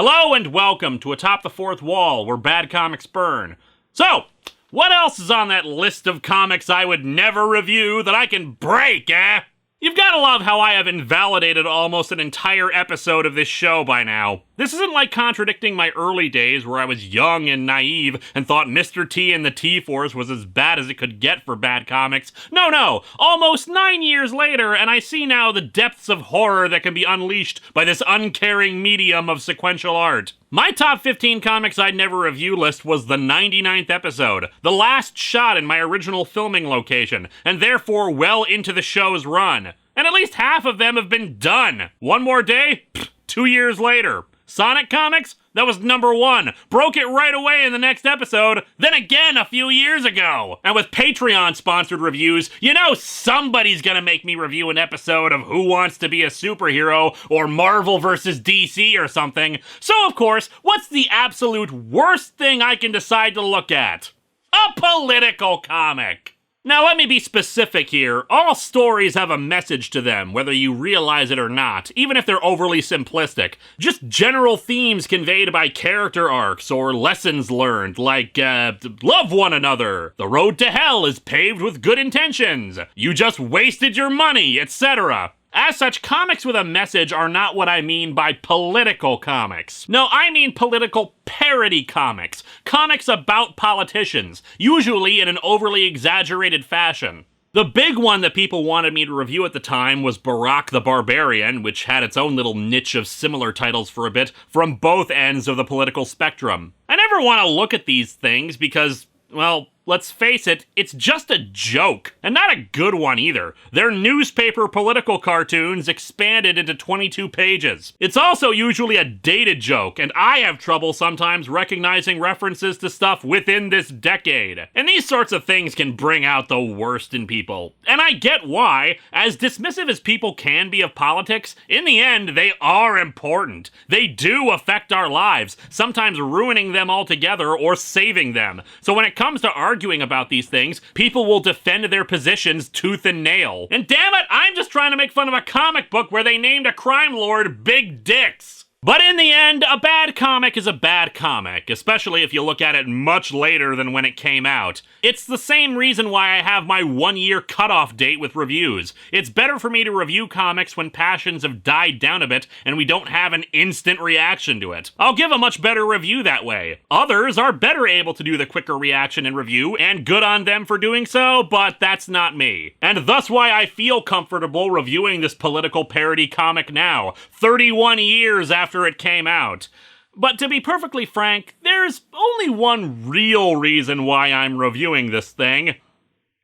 Hello and welcome to Atop the Fourth Wall, where bad comics burn. So, what else is on that list of comics I would never review that I can break, eh? You've gotta love how I have invalidated almost an entire episode of this show by now. This isn't like contradicting my early days where I was young and naive and thought Mr. T and the T-Force was as bad as it could get for bad comics. No, almost 9 years later, and I see now the depths of horror that can be unleashed by this uncaring medium of sequential art. My top 15 comics I'd never review list was the 99th episode, the last shot in my original filming location, and therefore well into the show's run. And at least half of them have been done. One more day? 2 years later. Sonic Comics? That was number 1. Broke it right away in the next episode, then again a few years ago. And with Patreon-sponsored reviews, you know somebody's gonna make me review an episode of Who Wants to Be a Superhero or Marvel vs. DC or something. So of course, what's the absolute worst thing I can decide to look at? A political comic! Now let me be specific here. All stories have a message to them, whether you realize it or not, even if they're overly simplistic. Just general themes conveyed by character arcs or lessons learned, like, love one another, the road to hell is paved with good intentions, you just wasted your money, etc. As such, comics with a message are not what I mean by political comics. No, I mean political parody comics. Comics about politicians, usually in an overly exaggerated fashion. The big one that people wanted me to review at the time was Barack the Barbarian, which had its own little niche of similar titles for a bit, from both ends of the political spectrum. I never want to look at these things because, well, let's face it, it's just a joke. And not a good one either. They're newspaper political cartoons expanded into 22 pages. It's also usually a dated joke, and I have trouble sometimes recognizing references to stuff within this decade. And these sorts of things can bring out the worst in people. And I get why. As dismissive as people can be of politics, in the end, they are important. They do affect our lives, sometimes ruining them altogether or saving them. So when it comes to arguing about these things, people will defend their positions tooth and nail. And damn it, I'm just trying to make fun of a comic book where they named a crime lord Big Dicks. But in the end, a bad comic is a bad comic, especially if you look at it much later than when it came out. It's the same reason why I have my 1-year cutoff date with reviews. It's better for me to review comics when passions have died down a bit and we don't have an instant reaction to it. I'll give a much better review that way. Others are better able to do the quicker reaction and review, and good on them for doing so, but that's not me. And thus why I feel comfortable reviewing this political parody comic now, 31 years after it came out. But to be perfectly frank, there's only one real reason why I'm reviewing this thing.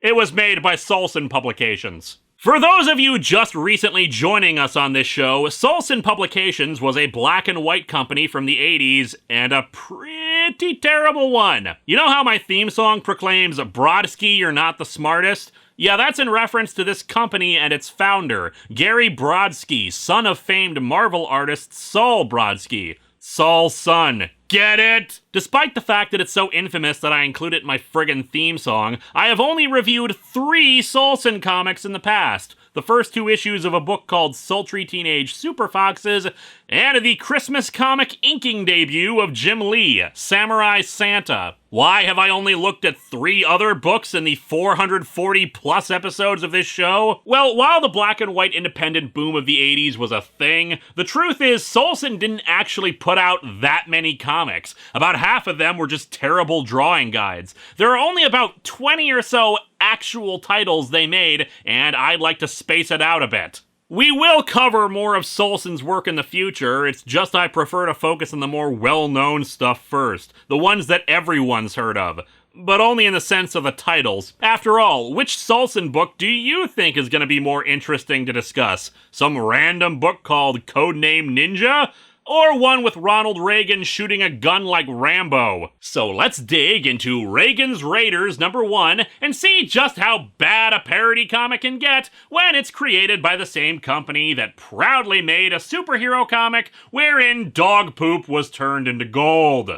It was made by Solson Publications. For those of you just recently joining us on this show, Solson Publications was a black and white company from the 80s, and a pretty terrible one. You know how my theme song proclaims, "Brodsky, you're not the smartest"? Yeah, that's in reference to this company and its founder, Gary Brodsky, son of famed Marvel artist Saul Brodsky. Saul's son. Get it? Despite the fact that it's so infamous that I include it in my friggin' theme song, I have only reviewed 3 Solson comics in the past. The first 2 issues of a book called Sultry Teenage Super Foxes, and the Christmas comic inking debut of Jim Lee, Samurai Santa. Why have I only looked at 3 other books in the 440 plus episodes of this show? Well, while the black and white independent boom of the 80s was a thing, the truth is Solson didn't actually put out that many comics. About half of them were just terrible drawing guides. There are only about 20 or so actual titles they made, and I'd like to space it out a bit. We will cover more of Solson's work in the future, it's just I prefer to focus on the more well-known stuff first, the ones that everyone's heard of. But only in the sense of the titles. After all, which Solson book do you think is going to be more interesting to discuss? Some random book called Codename Ninja? Or one with Ronald Reagan shooting a gun like Rambo? So let's dig into Reagan's Raiders #1 and see just how bad a parody comic can get when it's created by the same company that proudly made a superhero comic wherein dog poop was turned into gold.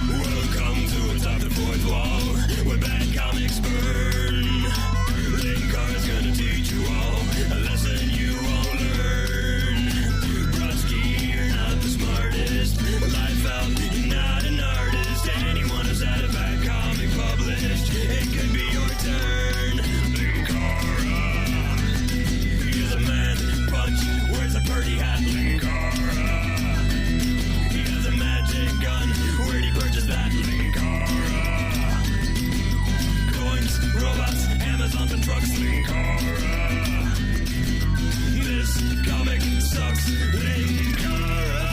Welcome to Atop the Fourth Wall. This comic sucks. Linkara.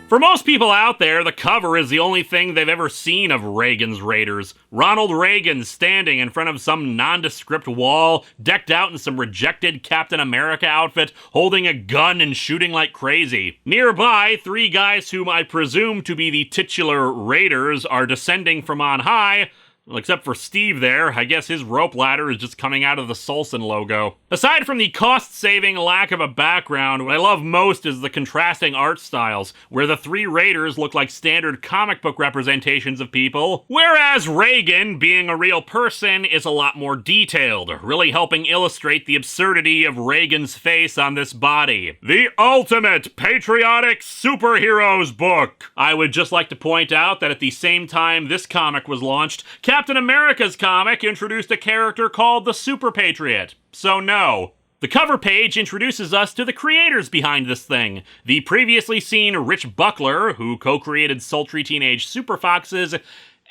For most people out there, the cover is the only thing they've ever seen of Reagan's Raiders. Ronald Reagan standing in front of some nondescript wall, decked out in some rejected Captain America outfit, holding a gun and shooting like crazy. Nearby, three guys whom I presume to be the titular Raiders are descending from on high. Well, except for Steve there, I guess his rope ladder is just coming out of the Solson logo. Aside from the cost-saving lack of a background, what I love most is the contrasting art styles, where the three Raiders look like standard comic book representations of people, whereas Reagan, being a real person, is a lot more detailed, really helping illustrate the absurdity of Reagan's face on this body. The ultimate patriotic superheroes book! I would just like to point out that at the same time this comic was launched, Captain America's comic introduced a character called the Super Patriot. So no. The cover page introduces us to the creators behind this thing. The previously seen Rich Buckler, who co-created sultry teenage Super Foxes,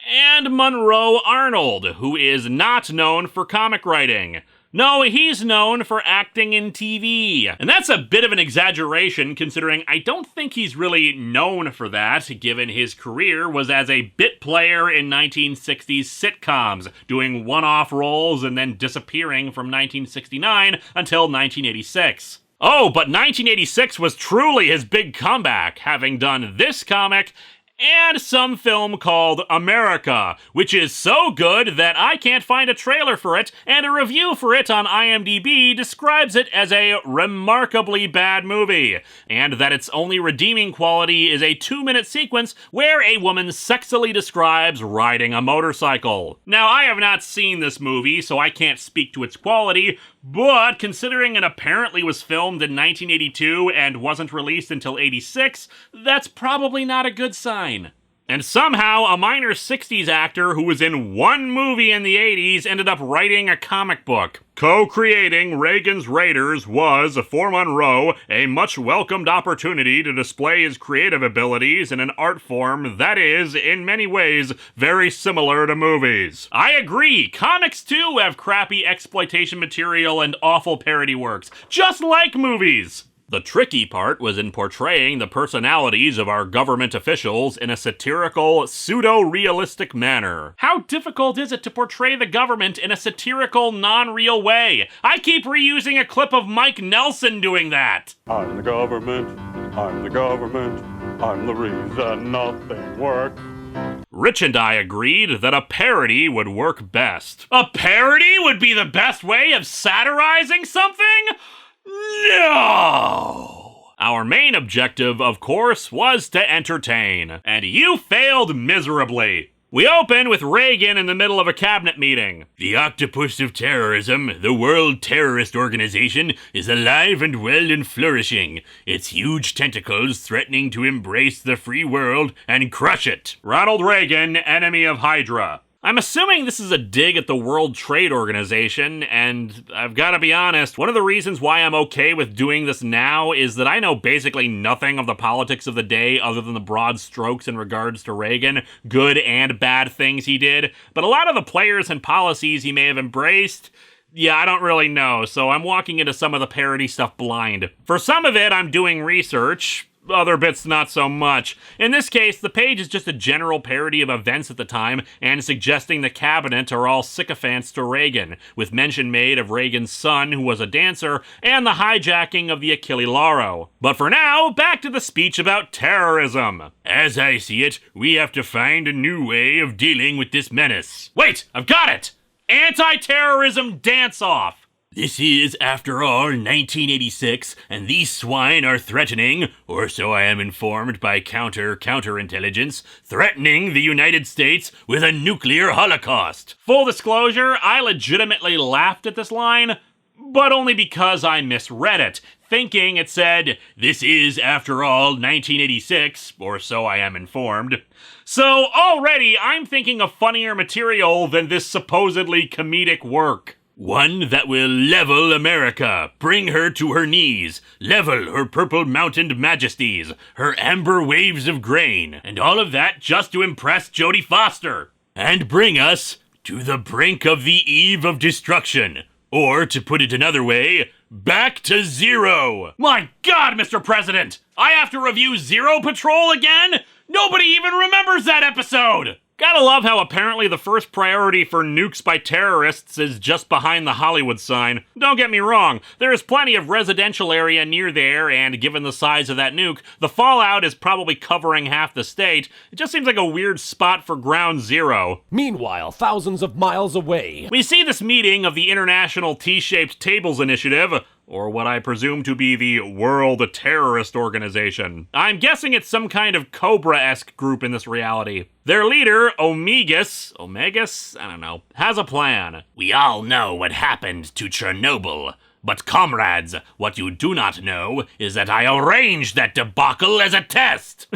and Monroe Arnold, who is not known for comic writing. No, he's known for acting in TV. And that's a bit of an exaggeration, considering I don't think he's really known for that, given his career was as a bit player in 1960s sitcoms, doing one-off roles and then disappearing from 1969 until 1986. Oh, but 1986 was truly his big comeback, having done this comic and some film called America, which is so good that I can't find a trailer for it, and a review for it on IMDb describes it as a remarkably bad movie, and that its only redeeming quality is a 2-minute sequence where a woman sexily describes riding a motorcycle. Now, I have not seen this movie, so I can't speak to its quality, but considering it apparently was filmed in 1982 and wasn't released until 86, that's probably not a good sign. And somehow, a minor 60s actor who was in one movie in the 80s ended up writing a comic book. Co-creating Reagan's Raiders was, for Monroe, a much welcomed opportunity to display his creative abilities in an art form that is, in many ways, very similar to movies. I agree, comics too have crappy exploitation material and awful parody works, just like movies. The tricky part was in portraying the personalities of our government officials in a satirical, pseudo-realistic manner. How difficult is it to portray the government in a satirical, non-real way? I keep reusing a clip of Mike Nelson doing that. I'm the government, I'm the government, I'm the reason nothing works. Rich and I agreed that a parody would work best. A parody would be the best way of satirizing something? No! Our main objective, of course, was to entertain. And you failed miserably. We open with Reagan in the middle of a cabinet meeting. The octopus of terrorism, the World Terrorist Organization, is alive and well and flourishing, its huge tentacles threatening to embrace the free world and crush it. Ronald Reagan, enemy of Hydra. I'm assuming this is a dig at the World Trade Organization, and I've got to be honest, one of the reasons why I'm okay with doing this now is that I know basically nothing of the politics of the day other than the broad strokes in regards to Reagan, good and bad things he did, but a lot of the players and policies he may have embraced, yeah, I don't really know, so I'm walking into some of the parody stuff blind. For some of it, I'm doing research. Other bits not so much. In this case, the page is just a general parody of events at the time and suggesting the cabinet are all sycophants to Reagan, with mention made of Reagan's son, who was a dancer, and the hijacking of the Achille Lauro. But for now, back to the speech about terrorism. As I see it, we have to find a new way of dealing with this menace. Wait, I've got it! Anti-terrorism dance-off! This is, after all, 1986, and these swine are threatening, or so I am informed by counterintelligence, threatening the United States with a nuclear holocaust. Full disclosure, I legitimately laughed at this line, but only because I misread it, thinking it said, this is, after all, 1986, or so I am informed. So already I'm thinking of funnier material than this supposedly comedic work. One that will level America, bring her to her knees, level her purple-mountained majesties, her amber waves of grain, and all of that just to impress Jodie Foster, and bring us to the brink of the eve of destruction. Or, to put it another way, back to zero. My God, Mr. President! I have to review Zero Patrol again? Nobody even remembers that episode! Gotta love how apparently the first priority for nukes by terrorists is just behind the Hollywood sign. Don't get me wrong, there is plenty of residential area near there, and given the size of that nuke, the fallout is probably covering half the state. It just seems like a weird spot for ground zero. Meanwhile, thousands of miles away, We see this meeting of the International T-Shaped Tables Initiative, or what I presume to be the World Terrorist Organization. I'm guessing it's some kind of Cobra-esque group in this reality. Their leader, Omegas, I don't know, has a plan. We all know what happened to Chernobyl. But comrades, what you do not know is that I arranged that debacle as a test.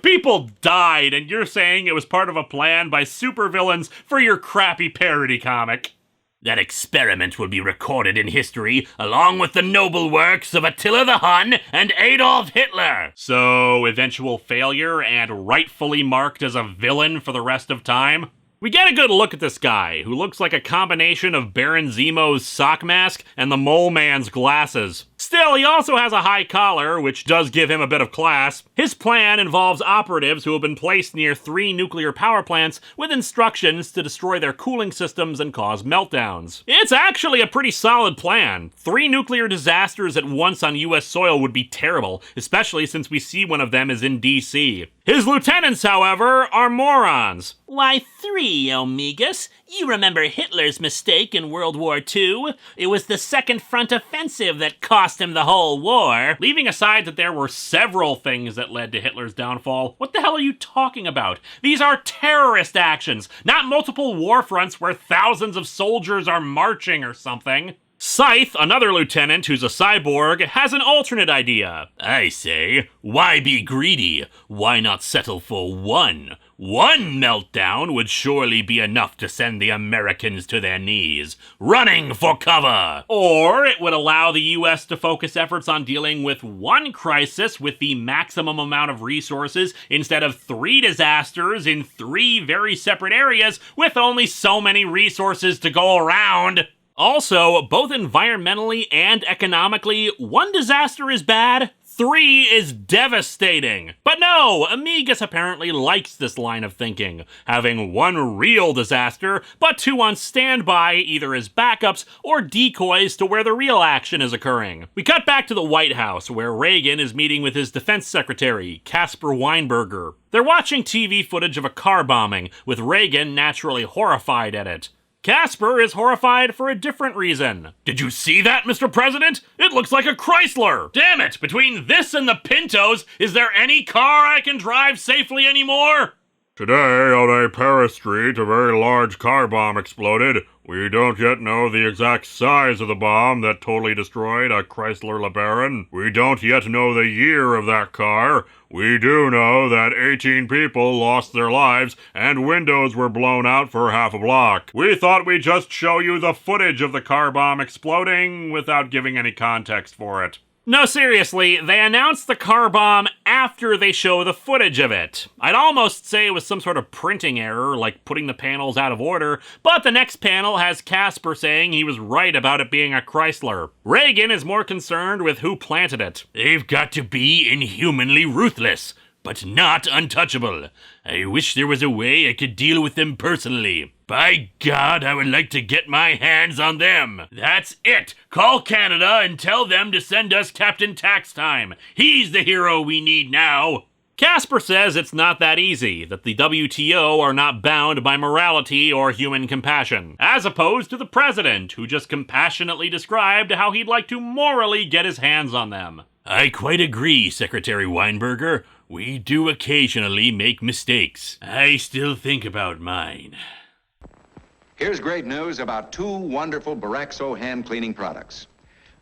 People died, and you're saying it was part of a plan by supervillains for your crappy parody comic. That experiment will be recorded in history along with the noble works of Attila the Hun and Adolf Hitler. So, eventual failure and rightfully marked as a villain for the rest of time? We get a good look at this guy, who looks like a combination of Baron Zemo's sock mask and the Mole Man's glasses. Still, he also has a high collar, which does give him a bit of class. His plan involves operatives who have been placed near 3 nuclear power plants with instructions to destroy their cooling systems and cause meltdowns. It's actually a pretty solid plan. 3 nuclear disasters at once on US soil would be terrible, especially since we see one of them is in DC. His lieutenants, however, are morons. Why 3, Omegas? You remember Hitler's mistake in World War II? It was the Second Front Offensive that cost him the whole war. Leaving aside that there were several things that led to Hitler's downfall, what the hell are you talking about? These are terrorist actions, not multiple war fronts where thousands of soldiers are marching or something. Scythe, another lieutenant who's a cyborg, has an alternate idea. I say, why be greedy? Why not settle for one? One meltdown would surely be enough to send the Americans to their knees, running for cover. Or it would allow the US to focus efforts on dealing with one crisis with the maximum amount of resources instead of 3 disasters in 3 very separate areas with only so many resources to go around. Also, both environmentally and economically, 1 disaster is bad, 3 is devastating. But no, Omegas apparently likes this line of thinking, having 1 real disaster, but 2 on standby either as backups or decoys to where the real action is occurring. We cut back to the White House, where Reagan is meeting with his defense secretary, Caspar Weinberger. They're watching TV footage of a car bombing, with Reagan naturally horrified at it. Caspar is horrified for a different reason. Did you see that, Mr. President? It looks like a Chrysler! Damn it! Between this and the Pintos, is there any car I can drive safely anymore? Today, on a Paris street, a very large car bomb exploded. We don't yet know the exact size of the bomb that totally destroyed a Chrysler LeBaron. We don't yet know the year of that car. We do know that 18 people lost their lives and windows were blown out for half a block. We thought we'd just show you the footage of the car bomb exploding without giving any context for it. No, seriously, they announced the car bomb after they show the footage of it. I'd almost say it was some sort of printing error, like putting the panels out of order, but the next panel has Caspar saying he was right about it being a Chrysler. Reagan is more concerned with who planted it. They've got to be inhumanly ruthless, but not untouchable. I wish there was a way I could deal with them personally. By God, I would like to get my hands on them. That's it. Call Canada and tell them to send us Captain Tax Time. He's the hero we need now. Caspar says it's not that easy, that the WTO are not bound by morality or human compassion, as opposed to the president, who just compassionately described how he'd like to morally get his hands on them. I quite agree, Secretary Weinberger. We do occasionally make mistakes. I still think about mine. Here's great news about 2 wonderful Baraxo hand cleaning products.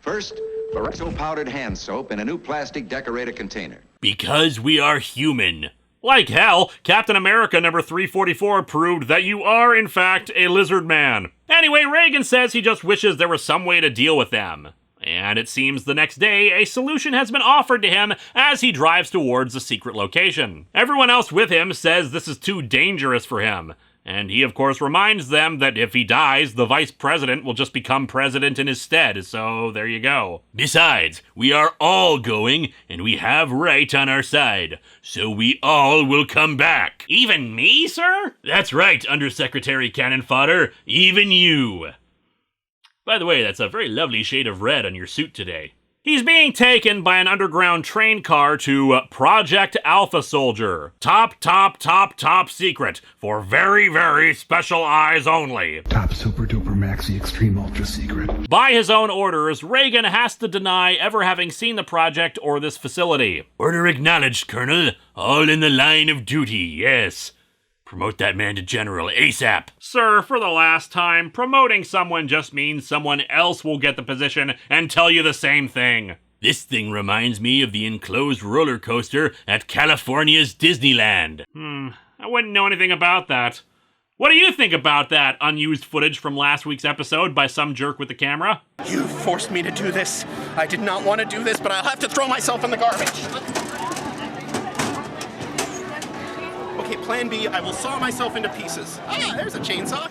First, Baraxo powdered hand soap in a new plastic decorator container. Because we are human. Like hell, Captain America number 344 proved that you are, in fact, a lizard man. Anyway, Reagan says he just wishes there was some way to deal with them. And it seems the next day, a solution has been offered to him as he drives towards a secret location. Everyone else with him says this is too dangerous for him. And he, of course, reminds them that if he dies, the vice president will just become president in his stead, so there you go. Besides, we are all going, and we have right on our side, so we all will come back. Even me, sir? That's right, Undersecretary Cannon Fodder, even you. By the way, that's a very lovely shade of red on your suit today. He's being taken by an underground train car to Project Alpha Soldier. Top secret. For very, very special eyes only. Top super duper maxi extreme ultra secret. By his own orders, Reagan has to deny ever having seen the project or this facility. Order acknowledged, Colonel. All in the line of duty, yes. Promote that man to general ASAP. Sir, for the last time, promoting someone just means someone else will get the position and tell you the same thing. This thing reminds me of the enclosed roller coaster at California's Disneyland. I wouldn't know anything about that. What do you think about that unused footage from last week's episode by some jerk with the camera? You forced me to do this. I did not want to do this, but I'll have to throw myself in the garbage. Okay, plan B, I will saw myself into pieces. Ah, there's a chainsaw.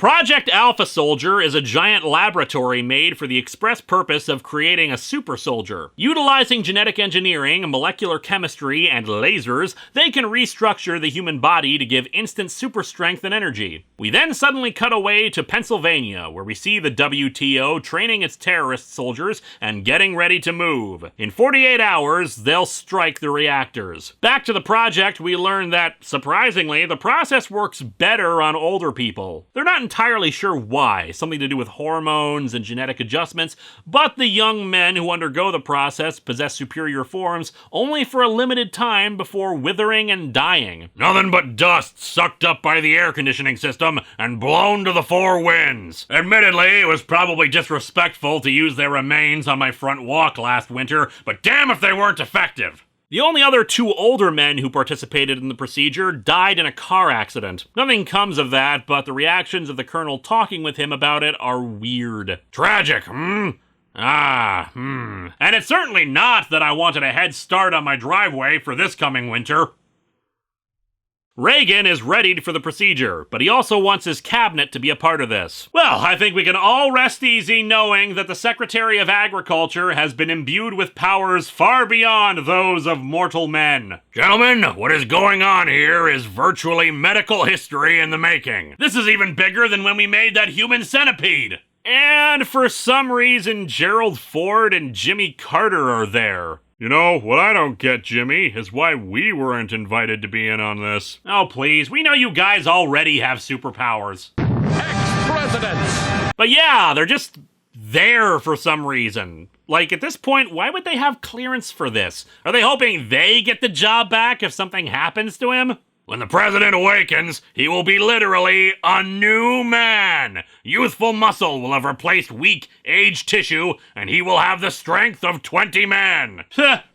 Project Alpha Soldier is a giant laboratory made for the express purpose of creating a super soldier. Utilizing genetic engineering, molecular chemistry, and lasers, they can restructure the human body to give instant super strength and energy. We then suddenly cut away to Pennsylvania, where we see the WTO training its terrorist soldiers and getting ready to move. In 48 hours, they'll strike the reactors. Back to the project, we learn that, surprisingly, the process works better on older people. They're not entirely sure why, something to do with hormones and genetic adjustments, but the young men who undergo the process possess superior forms only for a limited time before withering and dying. Nothing but dust sucked up by the air conditioning system and blown to the four winds. Admittedly, it was probably disrespectful to use their remains on my front walk last winter, but damn if they weren't effective. The only other two older men who participated in the procedure died in a car accident. Nothing comes of that, but the reactions of the colonel talking with him about it are weird. Tragic, And it's certainly not that I wanted a head start on my driveway for this coming winter. Reagan is ready for the procedure, but he also wants his cabinet to be a part of this. Well, I think we can all rest easy knowing that the Secretary of Agriculture has been imbued with powers far beyond those of mortal men. Gentlemen, what is going on here is virtually medical history in the making. This is even bigger than when we made that human centipede. And for some reason, Gerald Ford and Jimmy Carter are there. You know, what I don't get, Jimmy, is why we weren't invited to be in on this. Oh, please, we know you guys already have superpowers. Ex-presidents! But yeah, they're just there for some reason. Like, at this point, why would they have clearance for this? Are they hoping they get the job back if something happens to him? When the president awakens, he will be literally a new man. Youthful muscle will have replaced weak, aged tissue, and he will have the strength of 20 men.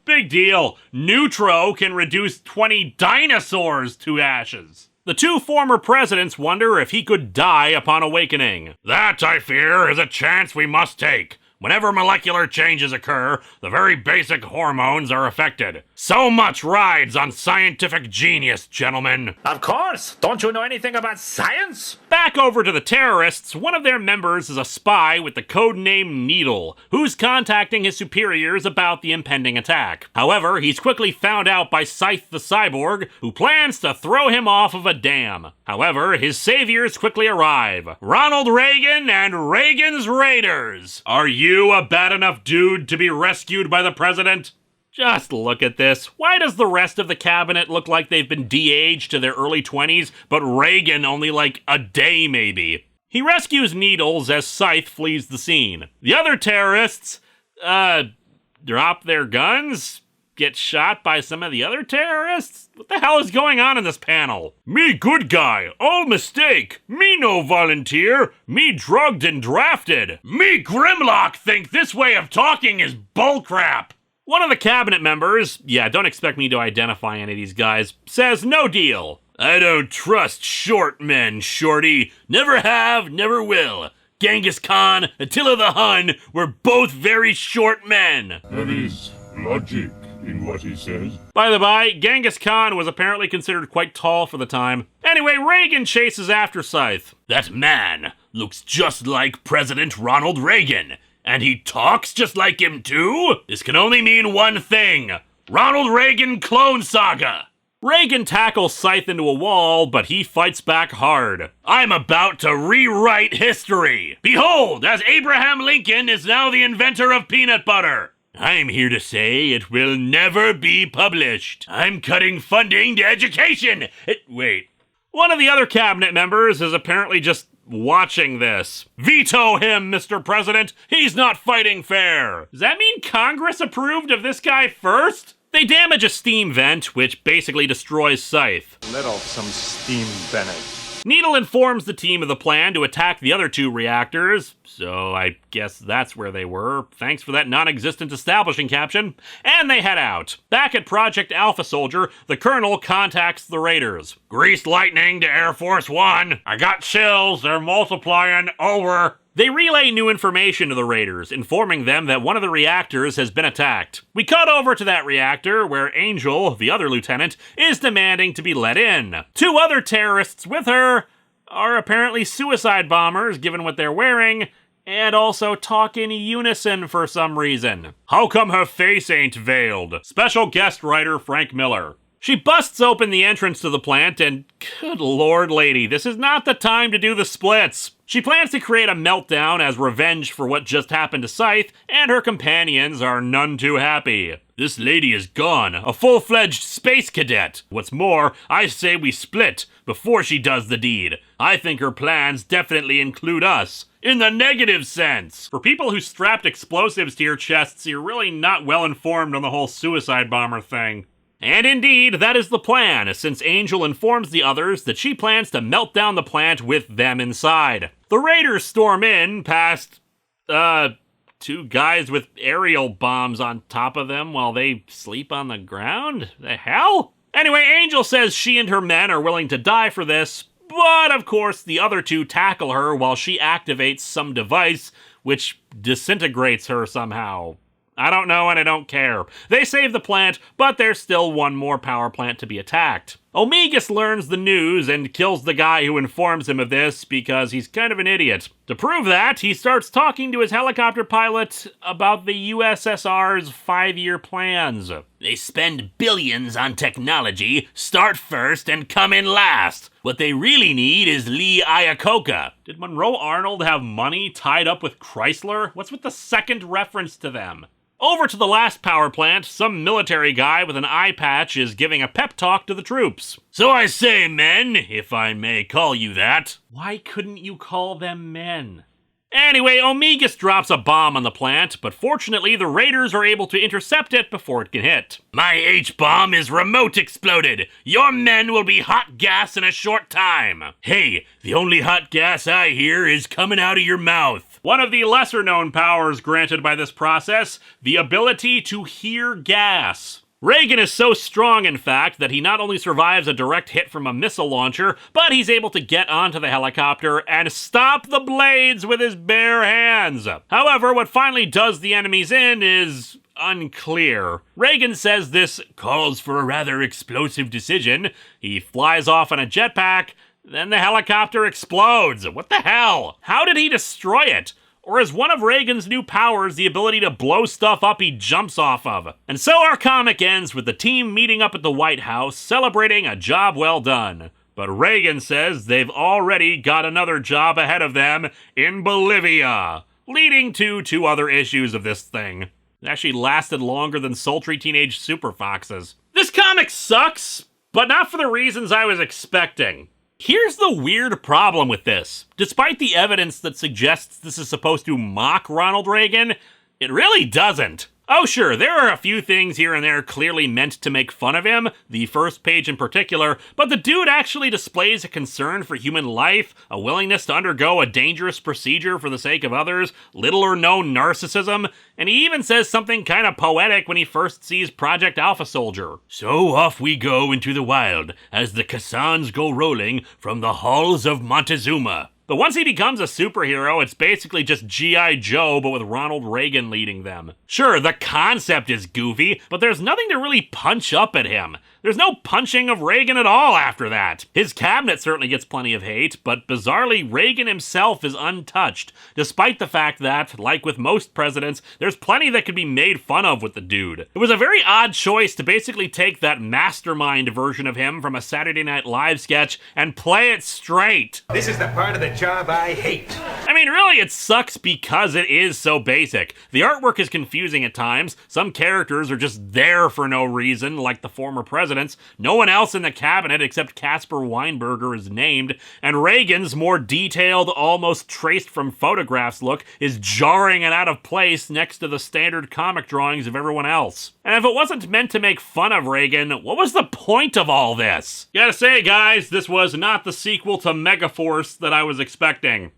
Big deal. Neutro can reduce 20 dinosaurs to ashes. The two former presidents wonder if he could die upon awakening. That, I fear, is a chance we must take. Whenever molecular changes occur, the very basic hormones are affected. So much rides on scientific genius, gentlemen. Of course! Don't you know anything about science? Back over to the terrorists, one of their members is a spy with the codename Needle, who's contacting his superiors about the impending attack. However, he's quickly found out by Scythe the Cyborg, who plans to throw him off of a dam. However, his saviors quickly arrive. Ronald Reagan and Reagan's Raiders. Are you a bad enough dude to be rescued by the president? Just look at this. Why does the rest of the cabinet look like they've been de-aged to their early 20s, but Reagan only like a day maybe? He rescues Needles as Scythe flees the scene. The other terrorists, drop their guns? Get shot by some of the other terrorists? What the hell is going on in this panel? Me good guy, all mistake. Me no volunteer. Me drugged and drafted. Me Grimlock think this way of talking is bullcrap. One of the cabinet members, yeah, don't expect me to identify any of these guys, says no deal. I don't trust short men, Shorty. Never have, never will. Genghis Khan, Attila the Hun were both very short men. There is logic in what he says. By the by, Genghis Khan was apparently considered quite tall for the time. Anyway, Reagan chases after Scythe. That man looks just like President Ronald Reagan. And he talks just like him too? This can only mean one thing. Ronald Reagan clone saga. Reagan tackles Scythe into a wall, but he fights back hard. I'm about to rewrite history. Behold, as Abraham Lincoln is now the inventor of peanut butter. I'm here to say it will never be published. I'm cutting funding to education. Wait. One of the other cabinet members is apparently just watching this. Veto him, Mr. President. He's not fighting fair. Does that mean Congress approved of this guy first? They damage a steam vent, which basically destroys Scythe. Let off some steam, Bennett. Needle informs the team of the plan to attack the other two reactors, so I guess that's where they were. Thanks for that non-existent establishing caption. And they head out. Back at Project Alpha Soldier, the Colonel contacts the Raiders. Greased lightning to Air Force One. I got chills, they're multiplying, over. They relay new information to the Raiders, informing them that one of the reactors has been attacked. We cut over to that reactor, where Angel, the other lieutenant, is demanding to be let in. Two other terrorists with her are apparently suicide bombers, given what they're wearing, and also talk in unison for some reason. How come her face ain't veiled? Special guest writer Frank Miller. She busts open the entrance to the plant, and good lord lady, this is not the time to do the splits. She plans to create a meltdown as revenge for what just happened to Scythe, and her companions are none too happy. This lady is gone, a full-fledged space cadet. What's more, I say we split before she does the deed. I think her plans definitely include us. In the negative sense. For people who strapped explosives to your chests, you're really not well informed on the whole suicide bomber thing. And indeed, that is the plan, since Angel informs the others that she plans to melt down the plant with them inside. The Raiders storm in past, two guys with aerial bombs on top of them while they sleep on the ground? The hell? Anyway, Angel says she and her men are willing to die for this, but of course the other two tackle her while she activates some device which disintegrates her somehow. I don't know and I don't care. They save the plant, but there's still one more power plant to be attacked. Omegas learns the news and kills the guy who informs him of this because he's kind of an idiot. To prove that, he starts talking to his helicopter pilot about the USSR's 5-year plans. They spend billions on technology, start first and come in last. What they really need is Lee Iacocca. Did Monroe Arnold have money tied up with Chrysler? What's with the second reference to them? Over to the last power plant, some military guy with an eye patch is giving a pep talk to the troops. So I say, men, if I may call you that. Why couldn't you call them men? Anyway, Omegas drops a bomb on the plant, but fortunately the Raiders are able to intercept it before it can hit. My H-bomb is remote exploded. Your men will be hot gas in a short time. Hey, the only hot gas I hear is coming out of your mouth. One of the lesser-known powers granted by this process, the ability to hear gas. Reagan is so strong, in fact, that he not only survives a direct hit from a missile launcher, but he's able to get onto the helicopter and stop the blades with his bare hands. However, what finally does the enemies in is unclear. Reagan says this calls for a rather explosive decision. He flies off on a jetpack, then the helicopter explodes. What the hell? How did he destroy it? Or is one of Reagan's new powers the ability to blow stuff up he jumps off of? And so our comic ends with the team meeting up at the White House, celebrating a job well done. But Reagan says they've already got another job ahead of them in Bolivia, leading to two other issues of this thing. It actually lasted longer than sultry teenage super foxes. This comic sucks, but not for the reasons I was expecting. Here's the weird problem with this. Despite the evidence that suggests this is supposed to mock Ronald Reagan, it really doesn't. Oh sure, there are a few things here and there clearly meant to make fun of him, the first page in particular, but the dude actually displays a concern for human life, a willingness to undergo a dangerous procedure for the sake of others, little or no narcissism, and he even says something kind of poetic when he first sees Project Alpha Soldier. So off we go into the wild, as the Cassans go rolling from the halls of Montezuma. But once he becomes a superhero, it's basically just G.I. Joe, but with Ronald Reagan leading them. Sure, the concept is goofy, but there's nothing to really punch up at him. There's no punching of Reagan at all after that. His cabinet certainly gets plenty of hate, but bizarrely, Reagan himself is untouched, despite the fact that, like with most presidents, there's plenty that could be made fun of with the dude. It was a very odd choice to basically take that mastermind version of him from a Saturday Night Live sketch and play it straight. This is the part of the job I hate. I mean, really, it sucks because it is so basic. The artwork is confusing at times. Some characters are just there for no reason, like the former presidents. No one else in the cabinet except Caspar Weinberger is named, and Reagan's more detailed, almost traced from photographs look is jarring and out of place next to the standard comic drawings of everyone else. And if it wasn't meant to make fun of Reagan, what was the point of all this? Gotta say, guys, this was not the sequel to Megaforce that I was expecting.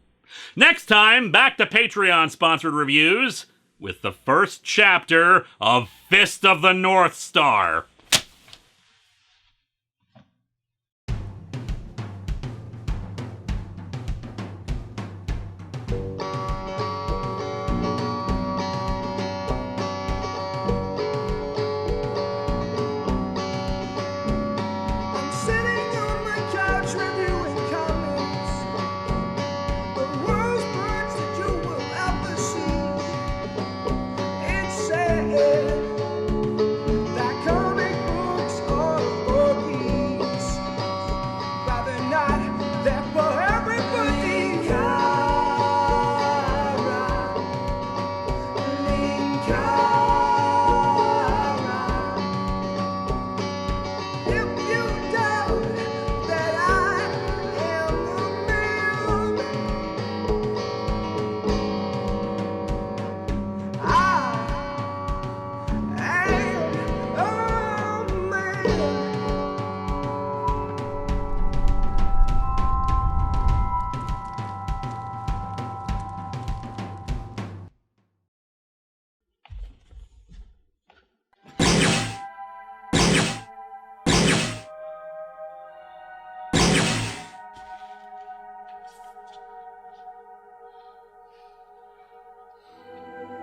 Next time, back to Patreon-sponsored reviews with the first chapter of Fist of the North Star.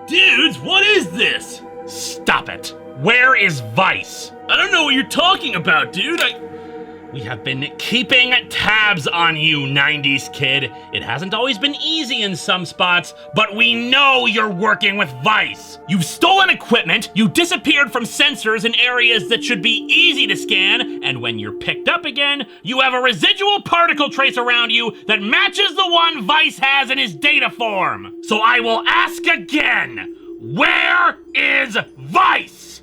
Dudes, what is this? Stop it. Where is Vice? I don't know what you're talking about, dude. We have been keeping tabs on you, 90s kid. It hasn't always been easy in some spots, but we know you're working with Vice. You've stolen equipment, you disappeared from sensors in areas that should be easy to scan, and when you're picked up again, you have a residual particle trace around you that matches the one Vice has in his data form. So I will ask again, where is Vice?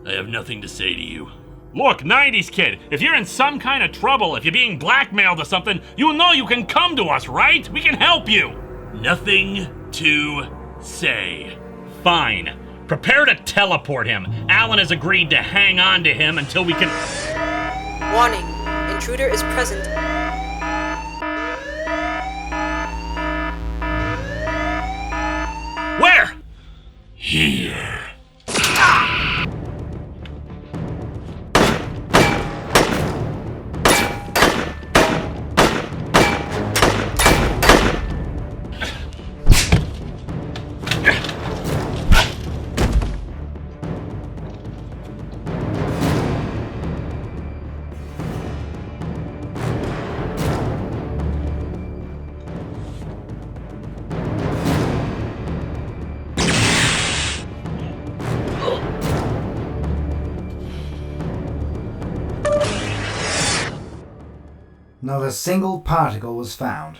I have nothing to say to you. Look, 90s kid, if you're in some kind of trouble, if you're being blackmailed or something, you know you can come to us, right? We can help you. Nothing to say. Fine. Prepare to teleport him. Alan has agreed to hang on to him until we can... Warning. Intruder is present. Where? Here. Ah! Not a single particle was found.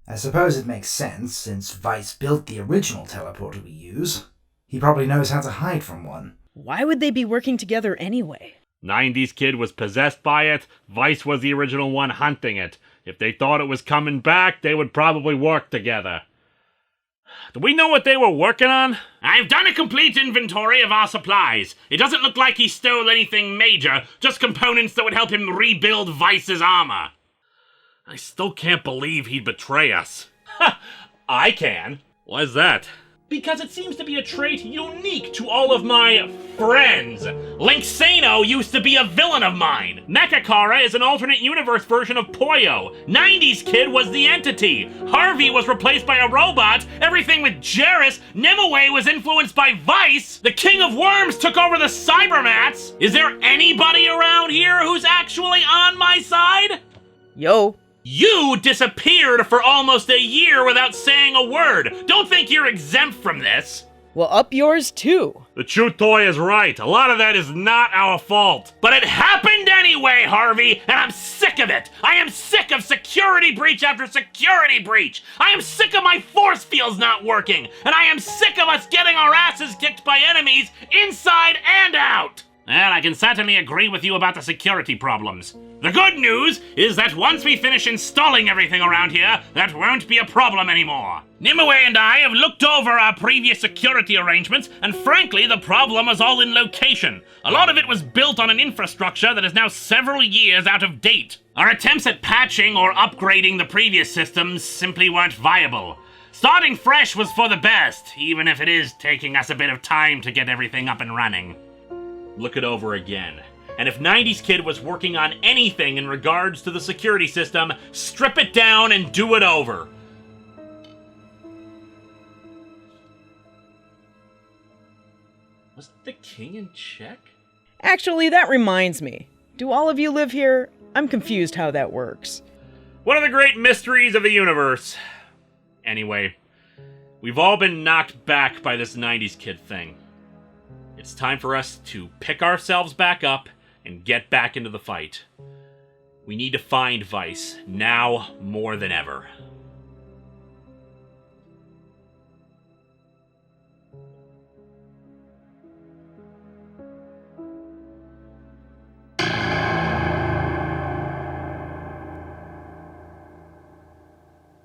I suppose it makes sense, since Vice built the original teleporter we use. He probably knows how to hide from one. Why would they be working together anyway? 90s kid was possessed by it, Vice was the original one hunting it. If they thought it was coming back, they would probably work together. Do we know what they were working on? I've done a complete inventory of our supplies. It doesn't look like he stole anything major, just components that would help him rebuild Vice's armor. I still can't believe he'd betray us. Ha! I can. Why's that? Because it seems to be a trait unique to all of my friends. Linksano used to be a villain of mine. Mechakara is an alternate universe version of Poyo. 90s Kid was the entity. Harvey was replaced by a robot. Everything with Jarrus. Nimue was influenced by Vice. The King of Worms took over the Cybermats. Is there anybody around here who's actually on my side? Yo. You disappeared for almost a year without saying a word. Don't think you're exempt from this. Well, up yours too. The Chutoy is right. A lot of that is not our fault. But it happened anyway, Harvey, and I'm sick of it. I am sick of security breach after security breach. I am sick of my force fields not working. And I am sick of us getting our asses kicked by enemies inside and out. And I can certainly agree with you about the security problems. The good news is that once we finish installing everything around here, that won't be a problem anymore. Nimue and I have looked over our previous security arrangements, and frankly, the problem was all in location. A lot of it was built on an infrastructure that is now several years out of date. Our attempts at patching or upgrading the previous systems simply weren't viable. Starting fresh was for the best, even if it is taking us a bit of time to get everything up and running. Look it over again. And if 90s Kid was working on anything in regards to the security system, strip it down and do it over. Was the king in check? Actually, that reminds me. Do all of you live here? I'm confused how that works. One of the great mysteries of the universe. Anyway, we've all been knocked back by this 90s Kid thing. It's time for us to pick ourselves back up and get back into the fight. We need to find Vice, now more than ever.